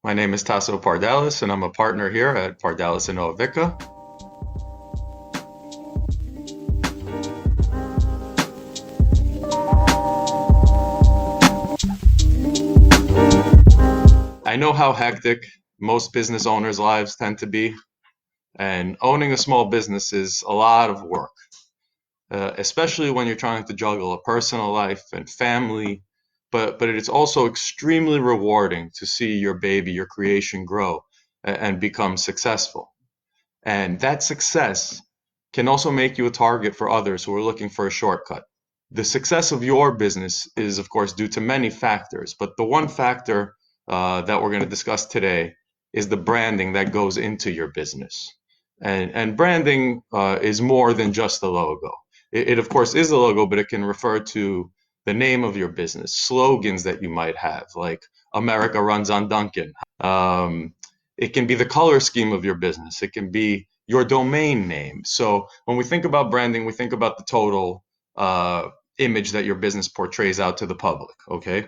My name is Taso Pardalis, and I'm a partner here at Pardalis and EUIPO. I know how hectic most business owners' lives tend to be, and owning a small business is a lot of work, especially when you're trying to juggle a personal life and family. But it's also extremely rewarding to see your baby, your creation grow and become successful. And that success can also make you a target for others who are looking for a shortcut. The success of your business is, of course, due to many factors, but the one factor that we're going to discuss today is the branding that goes into your business. And branding is more than just the logo. It, of course, is the logo, but it can refer to the name of your business, slogans that you might have, like America runs on Dunkin'. It can be the color scheme of your business. It can be your domain name. So when we think about branding, we think about the total image that your business portrays out to the public, okay?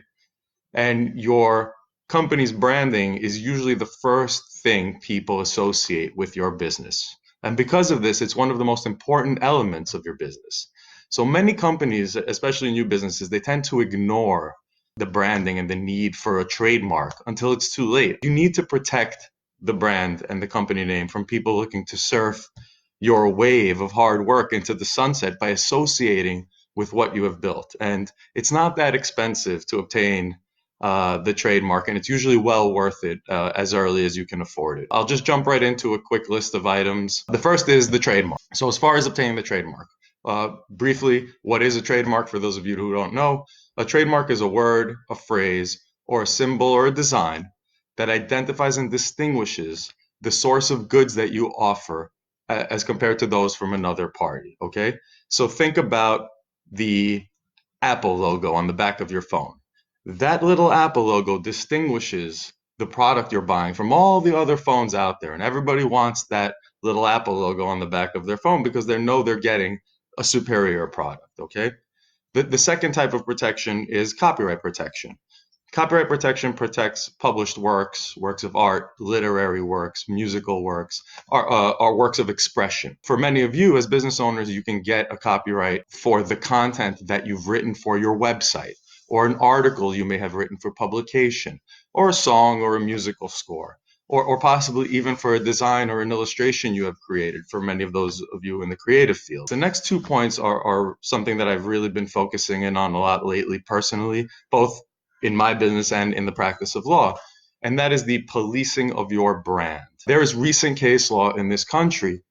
And your company's branding is usually the first thing people associate with your business. And because of this, it's one of the most important elements of your business. So many companies, especially new businesses, they tend to ignore the branding and the need for a trademark until it's too late. You need to protect the brand and the company name from people looking to surf your wave of hard work into the sunset by associating with what you have built. And it's not that expensive to obtain the trademark, and it's usually well worth it as early as you can afford it. I'll just jump right into a quick list of items. The first is the trademark. So as far as obtaining the trademark, briefly, what is a trademark for those of you who don't know? A trademark is a word, a phrase, or a symbol or a design that identifies and distinguishes the source of goods that you offer as compared to those from another party, okay? So think about the Apple logo on the back of your phone. That little Apple logo distinguishes the product you're buying from all the other phones out there, and everybody wants that little Apple logo on the back of their phone because they know they're getting a superior product, okay? The second type of protection is copyright protection. Copyright protection protects published works, works of art, literary works, musical works, or works of expression. For many of you as business owners, you can get a copyright for the content that you've written for your website, or an article you may have written for publication, or a song or a musical score, or possibly even for a design or an illustration you have created for many of those of you in the creative field. The next 2 points are something that I've really been focusing in on a lot lately personally, both in my business and in the practice of law, and that is the policing of your brand. There is recent case law in this country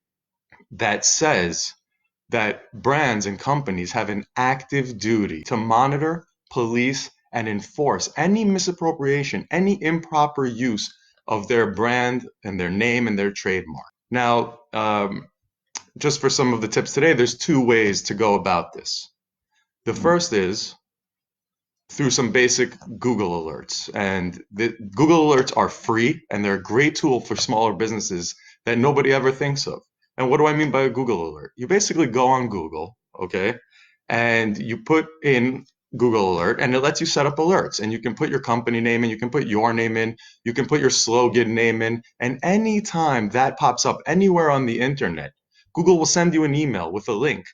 that says that brands and companies have an active duty to monitor, police, and enforce any misappropriation, any improper use of their brand and their name and their trademark. Now, just for some of the tips today, there's 2 ways to go about this. The first is through some basic Google alerts. And the Google alerts are free, and they're a great tool for smaller businesses that nobody ever thinks of. And what do I mean by a Google alert? You basically go on Google, okay, and you put in Google alert, and it lets you set up alerts, and you can put your company name in, you can put your name in, you can put your slogan name in, and anytime that pops up anywhere on the internet, Google will send you an email with a link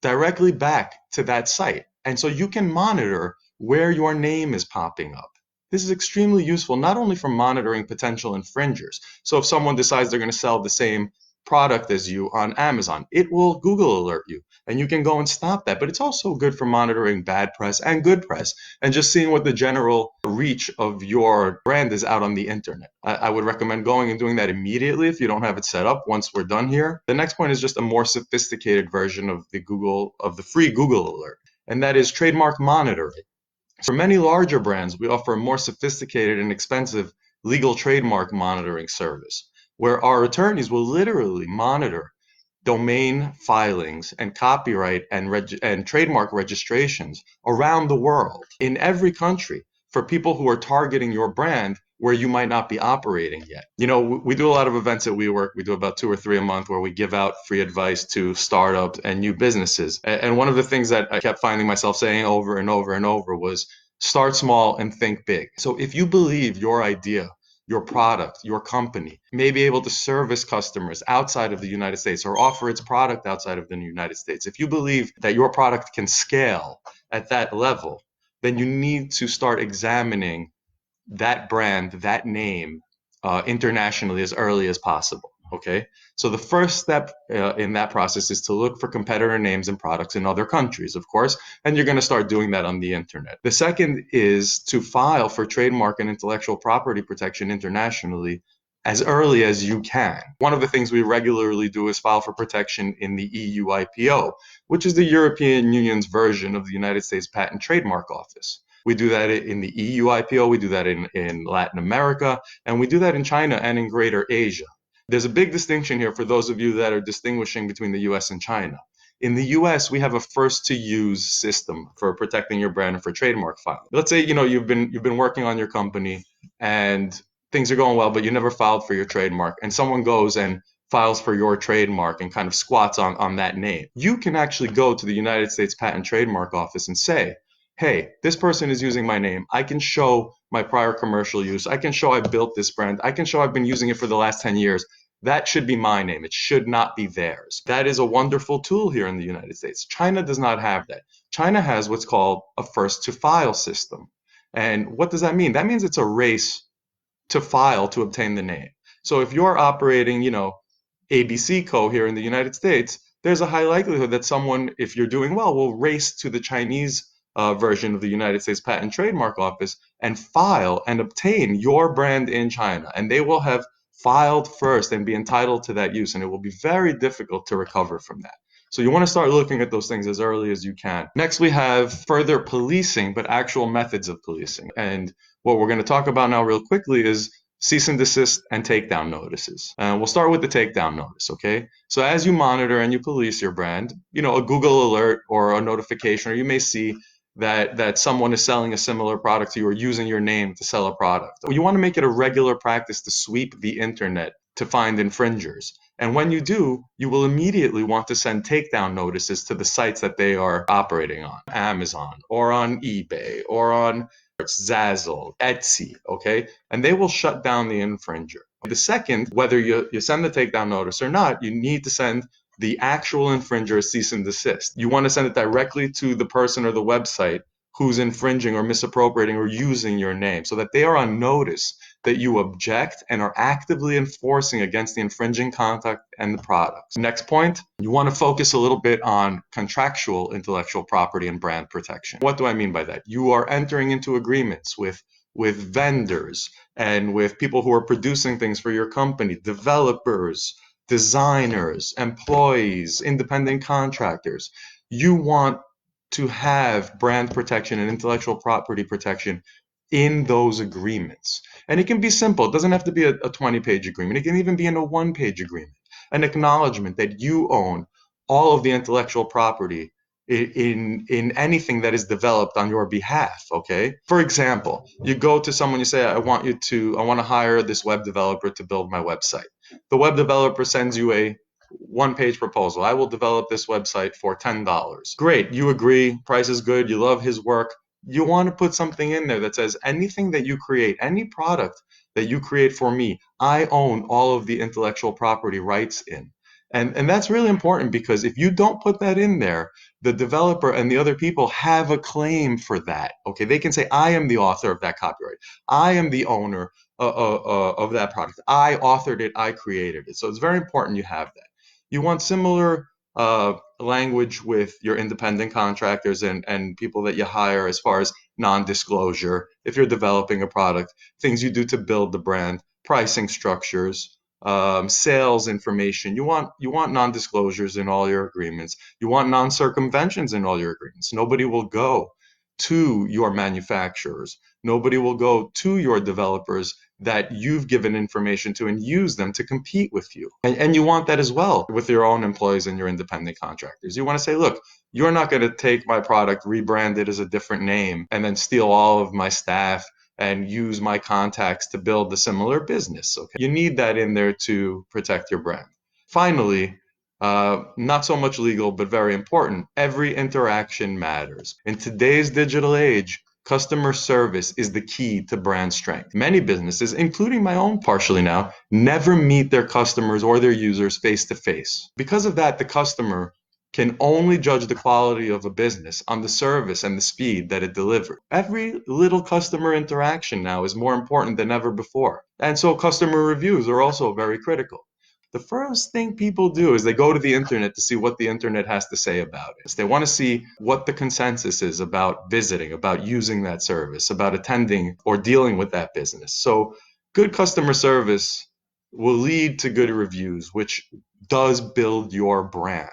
directly back to that site. And so you can monitor where your name is popping up. This is extremely useful, not only for monitoring potential infringers. So if someone decides they're going to sell the same product as you on Amazon, it will Google alert you, and you can go and stop that. But it's also good for monitoring bad press and good press, and just seeing what the general reach of your brand is out on the internet. I would recommend going and doing that immediately if you don't have it set up once we're done here. The next point is just a more sophisticated version of the free Google alert, and that is trademark monitoring. For many larger brands, we offer a more sophisticated and expensive legal trademark monitoring service, where our attorneys will literally monitor domain filings and copyright and trademark registrations around the world, in every country, for people who are targeting your brand where you might not be operating yet. You know, we do a lot of events at WeWork. We do about 2 or 3 a month where we give out free advice to startups and new businesses. And one of the things that I kept finding myself saying over and over and over was start small and think big. So if you believe your idea, your product, your company, may be able to service customers outside of the United States or offer its product outside of the United States. If you believe that your product can scale at that level, then you need to start examining that brand, that name, internationally as early as possible. Okay, so the first step in that process is to look for competitor names and products in other countries, of course, and you're going to start doing that on the internet. The second is to file for trademark and intellectual property protection internationally as early as you can. One of the things we regularly do is file for protection in the EUIPO, which is the European Union's version of the United States Patent and Trademark Office. We do that in the EUIPO, we do that in Latin America, and we do that in China and in Greater Asia. There's a big distinction here for those of you that are distinguishing between the US and China. In the US, we have a first to use system for protecting your brand and for trademark filing. Let's say, you've been working on your company and things are going well, but you never filed for your trademark, and someone goes and files for your trademark and kind of squats on that name. You can actually go to the United States Patent and Trademark Office and say, hey, this person is using my name. I can show my prior commercial use. I can show I built this brand. I can show I've been using it for the last 10 years. That should be my name. It should not be theirs. That is a wonderful tool here in the United States. China does not have that. China has what's called a first to file system. And what does that mean? That means it's a race to file to obtain the name. So if you're operating, ABC Co. here in the United States, there's a high likelihood that someone, if you're doing well, will race to the Chinese version of the United States Patent and Trademark Office and file and obtain your brand in China. And they will have filed first and be entitled to that use, and it will be very difficult to recover from that. So you want to start looking at those things as early as you can. Next, we have further policing, but actual methods of policing. And what we're going to talk about now real quickly is cease and desist and takedown notices. And we'll start with the takedown notice, okay? So as you monitor and you police your brand, a Google alert or a notification, or you may see that someone is selling a similar product to you or using your name to sell a product. You want to make it a regular practice to sweep the internet to find infringers. And when you do, you will immediately want to send takedown notices to the sites that they are operating on, Amazon or on eBay or on Zazzle, Etsy, okay? And they will shut down the infringer. The second, whether you send the takedown notice or not, you need to send the actual infringer a cease and desist. You want to send it directly to the person or the website who's infringing or misappropriating or using your name so that they are on notice that you object and are actively enforcing against the infringing conduct and the products. Next point, you want to focus a little bit on contractual intellectual property and brand protection. What do I mean by that? You are entering into agreements with vendors and with people who are producing things for your company, developers, designers, employees, independent contractors. You want to have brand protection and intellectual property protection in those agreements. And it can be simple. It doesn't have to be a 20-page agreement. It can even be in a one-page agreement. An acknowledgement that you own all of the intellectual property in anything that is developed on your behalf, okay? For example, you go to someone, you say, I want to hire this web developer to build my website. The web developer sends you a one-page proposal. I will develop this website for $10. Great, you agree, price is good, you love his work. You want to put something in there that says anything that you create, any product that you create for me, I own all of the intellectual property rights in. And that's really important, because if you don't put that in there, the developer and the other people have a claim for that. Okay, they can say, I am the author of that copyright. I am the owner of that product. I authored it. I created it. So it's very important you have that. You want similar language with your independent contractors and people that you hire as far as non-disclosure. If you're developing a product, things you do to build the brand, pricing structures, sales information. You want non-disclosures in all your agreements. You want non-circumventions in all your agreements. Nobody will go to your manufacturers. Nobody will go to your developers that you've given information to and use them to compete with you. And you want that as well with your own employees and your independent contractors. You want to say, look, you're not going to take my product, rebrand it as a different name, and then steal all of my staff and use my contacts to build a similar business. Okay? You need that in there to protect your brand. Finally, not so much legal, but very important, every interaction matters. In today's digital age, Customer service is the key to brand strength. Many businesses, including my own partially now, never meet their customers or their users face to face. Because of that, the customer can only judge the quality of a business on the service and the speed that it delivered. Every little customer interaction now is more important than ever before. And so customer reviews are also very critical. The first thing people do is they go to the internet to see what the internet has to say about it. They want to see what the consensus is about visiting, about using that service, about attending or dealing with that business. So good customer service will lead to good reviews, which does build your brand.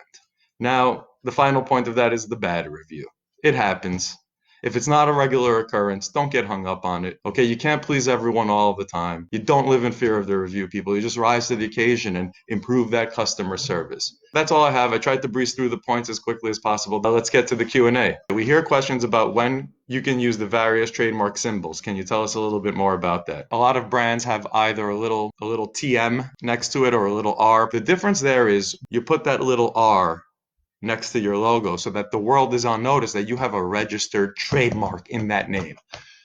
Now, the final point of that is the bad review. It happens. If it's not a regular occurrence, don't get hung up on it. Okay, you can't please everyone all the time. You don't live in fear of the review, people. You just rise to the occasion and improve that customer service. That's all I have. I tried to breeze through the points as quickly as possible. Now let's get to the Q&A. We hear questions about when you can use the various trademark symbols. Can you tell us a little bit more about that? A lot of brands have either a little TM next to it or a little R. The difference there is you put that little R next to your logo so that the world is on notice that you have a registered trademark in that name.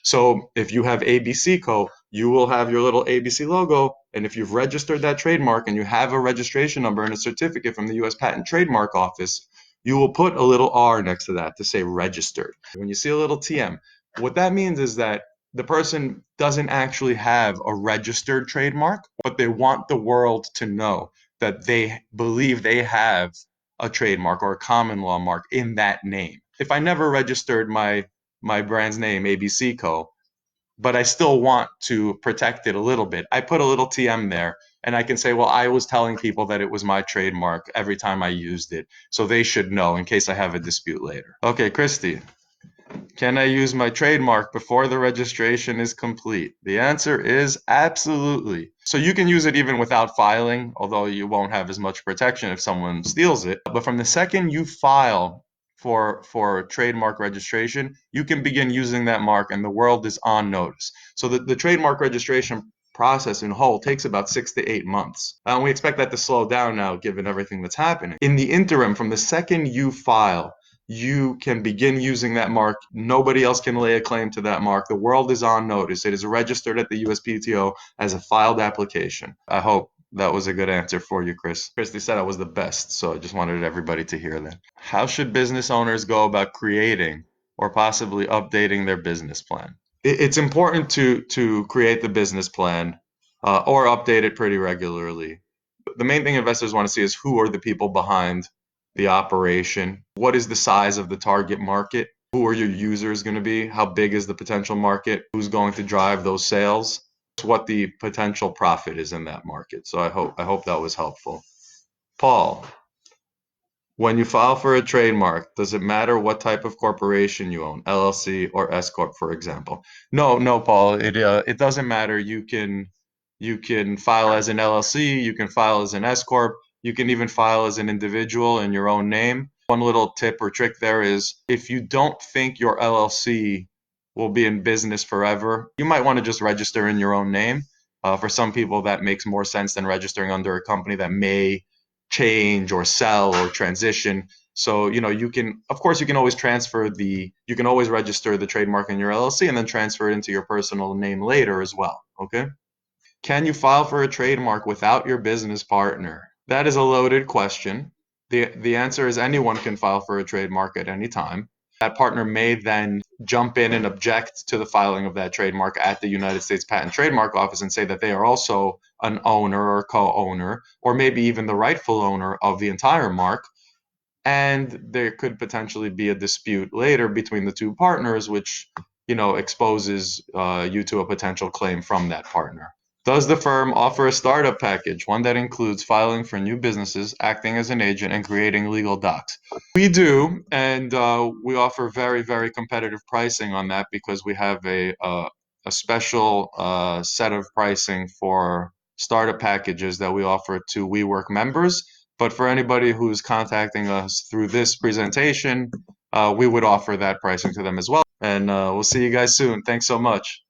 So if you have ABC Co., you will have your little ABC logo, and if you've registered that trademark and you have a registration number and a certificate from the U.S. Patent Trademark Office, you will put a little R next to that to say registered. When you see a little TM, what that means is that the person doesn't actually have a registered trademark, but they want the world to know that they believe they have a trademark or a common law mark in that name. If I never registered my brand's name, ABC Co., but I still want to protect it a little bit, I put a little TM there, and I can say, well, I was telling people that it was my trademark every time I used it, so they should know in case I have a dispute later. Okay, Christy, can I use my trademark before the registration is complete? The answer is absolutely. So you can use it even without filing, although you won't have as much protection if someone steals it. But from the second you file for trademark registration, you can begin using that mark and the world is on notice. So the trademark registration process in whole takes about 6 to 8 months. And we expect that to slow down now given everything that's happening. In the interim, from the second you file, you can begin using that mark. Nobody else can lay a claim to that mark. The world is on notice. It is registered at the USPTO as a filed application. I hope that was a good answer for you, Chris. Christy said I was the best, so I just wanted everybody to hear that. How should business owners go about creating or possibly updating their business plan? It's important to create the business plan or update it pretty regularly. The main thing investors want to see is who are the people behind the operation, what is the size of the target market, who are your users going to be, how big is the potential market, who's going to drive those sales, what the potential profit is in that market. So I hope that was helpful. Paul, when you file for a trademark, does it matter what type of corporation you own, LLC or S corp, for example? No, Paul. It doesn't matter. You can file as an LLC. You can file as an S corp. You can even file as an individual in your own name. One little tip or trick there is if you don't think your LLC will be in business forever, you might want to just register in your own name. For some people, that makes more sense than registering under a company that may change or sell or transition. So, you can always you can always register the trademark in your LLC and then transfer it into your personal name later as well. Okay. Can you file for a trademark without your business partner? That is a loaded question. The answer is anyone can file for a trademark at any time. That partner may then jump in and object to the filing of that trademark at the United States Patent Trademark Office and say that they are also an owner or co-owner, or maybe even the rightful owner of the entire mark. And there could potentially be a dispute later between the two partners, which, exposes you to a potential claim from that partner. Does the firm offer a startup package, one that includes filing for new businesses, acting as an agent, and creating legal docs? We do, and we offer very, very competitive pricing on that because we have a special set of pricing for startup packages that we offer to WeWork members. But for anybody who's contacting us through this presentation, we would offer that pricing to them as well. And we'll see you guys soon. Thanks so much.